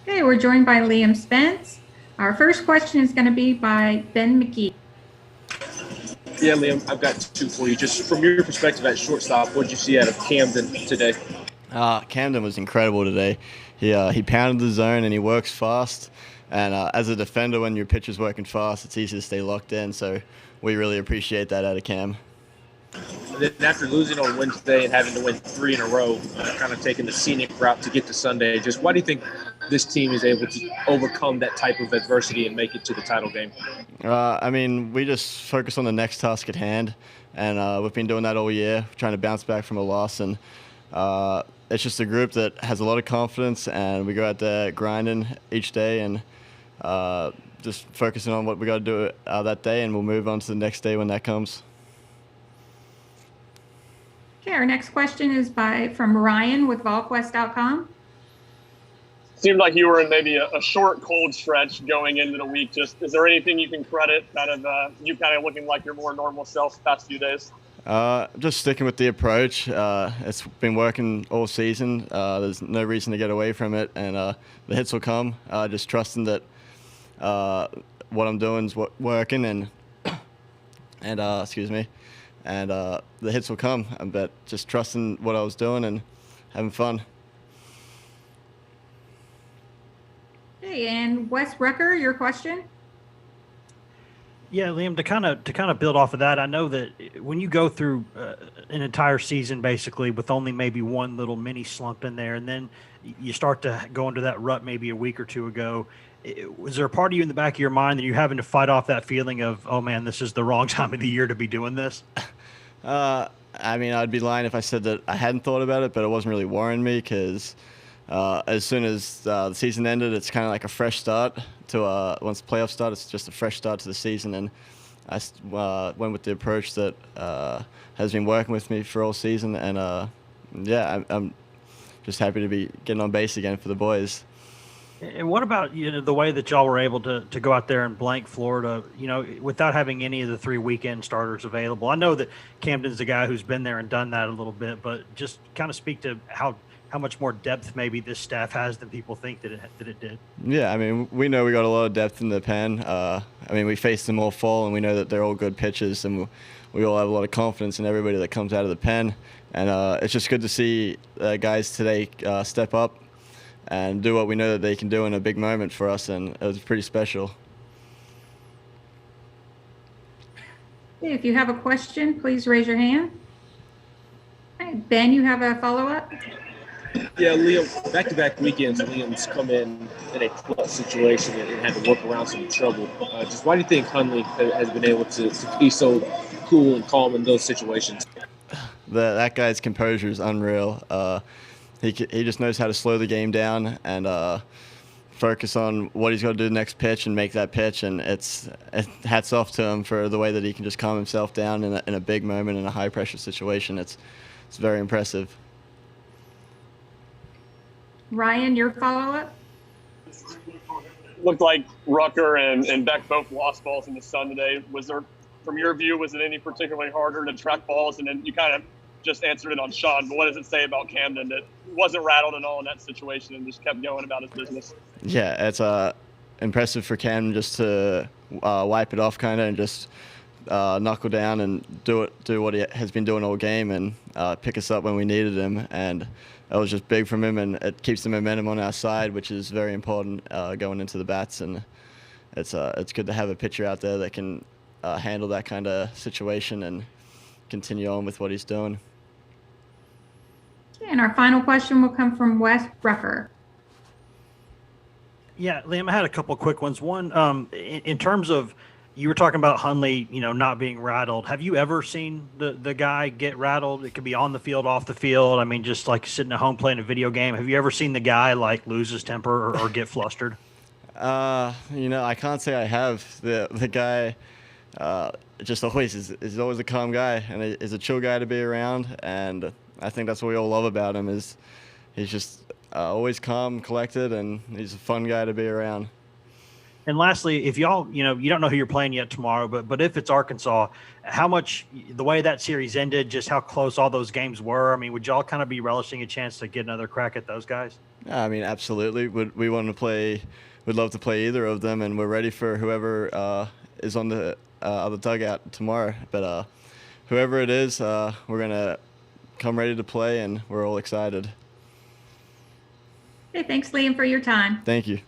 Okay, we're joined by Liam Spence. Our first question is going to be by Ben McGee. Yeah, Liam, I've got two for you. Just from your perspective at shortstop, what did you see out of Camden today? Camden was incredible today. He pounded the zone and he works fast. And as a defender, when your pitcher's working fast, it's easy to stay locked in. So we really appreciate that out of Cam. And then after losing on Wednesday and having to win three in a row, kind of taking the scenic route to get to Sunday, just why do you think this team is able to overcome that type of adversity and make it to the title game? We just focus on the next task at hand. And we've been doing that all year, trying to bounce back from a loss. And it's just a group that has a lot of confidence, and we go out there grinding each day and just focusing on what we got to do that day, and we'll move on to the next day when that comes. Okay, our next question is from Ryan with VolQuest.com. Seemed like you were in maybe a short cold stretch going into the week. Just is there anything you can credit you kind of looking like your more normal self the past few days? Just sticking with the approach. It's been working all season. There's no reason to get away from it, and the hits will come. Just trusting that what I'm doing is working, and the hits will come. But just trusting what I was doing and having fun. Okay, and Wes Rucker, your question? Yeah, Liam, to kind of build off of that, I know that when you go through an entire season basically with only maybe one little mini slump in there, and then you start to go into that rut maybe a week or two ago, was there a part of you in the back of your mind that you're having to fight off that feeling of, oh man, this is the wrong time of the year to be doing this? I'd be lying if I said that I hadn't thought about it, but it wasn't really worrying me because as soon as the season ended, it's kind of like a fresh start to once the playoffs start, it's just a fresh start to the season. And I went with the approach that has been working with me for all season. And I'm just happy to be getting on base again for the boys. And what about the way that y'all were able to go out there and blank Florida, without having any of the 3 weekend starters available? I know that Camden's the guy who's been there and done that a little bit, but just kind of speak to how much more depth maybe this staff has than people think that it did. Yeah, we know we got a lot of depth in the pen. We faced them all fall, and we know that they're all good pitchers, and we all have a lot of confidence in everybody that comes out of the pen. And it's just good to see guys today step up and do what we know that they can do in a big moment for us, and it was pretty special. If you have a question, please raise your hand. Okay, Ben, you have a follow-up? Yeah, Liam, back-to-back weekends, Liam's come in a clutch situation and had to work around some trouble. Just why do you think Hundley has been able to be so cool and calm in those situations? That guy's composure is unreal. He just knows how to slow the game down and focus on what he's got to do the next pitch and make that pitch. And it's hats off to him for the way that he can just calm himself down in a big moment in a high-pressure situation. It's very impressive. Ryan, your follow-up? Looked like Rucker and Beck both lost balls in the sun today. From your view, was it any particularly harder to track balls? And then you kind of just answered it on Sean, but what does it say about Camden that wasn't rattled at all in that situation and just kept going about his business? Yeah, it's impressive for Camden just to wipe it off kind of and just knuckle down and do what he has been doing all game and pick us up when we needed him. And that was just big from him, and it keeps the momentum on our side, which is very important going into the bats. And it's good to have a pitcher out there that can handle that kind of situation and continue on with what he's doing. And our final question will come from Wes Rucker. Yeah, Liam, I had a couple quick ones. One, in terms of, you were talking about Hundley, not being rattled. Have you ever seen the guy get rattled? It could be on the field, off the field. Just like sitting at home playing a video game. Have you ever seen the guy like lose his temper or get flustered? I can't say I have. The guy just always is always a calm guy and is a chill guy to be around. And I think that's what we all love about him is he's just always calm, collected, and he's a fun guy to be around. And lastly, if y'all, you don't know who you're playing yet tomorrow, but if it's Arkansas, how much the way that series ended, just how close all those games were. I mean, would y'all kind of be relishing a chance to get another crack at those guys? I mean, absolutely. We want to play. We'd love to play either of them, and we're ready for whoever is on the other dugout tomorrow. But whoever it is, we're gonna come ready to play, and we're all excited. Okay, thanks, Liam, for your time. Thank you.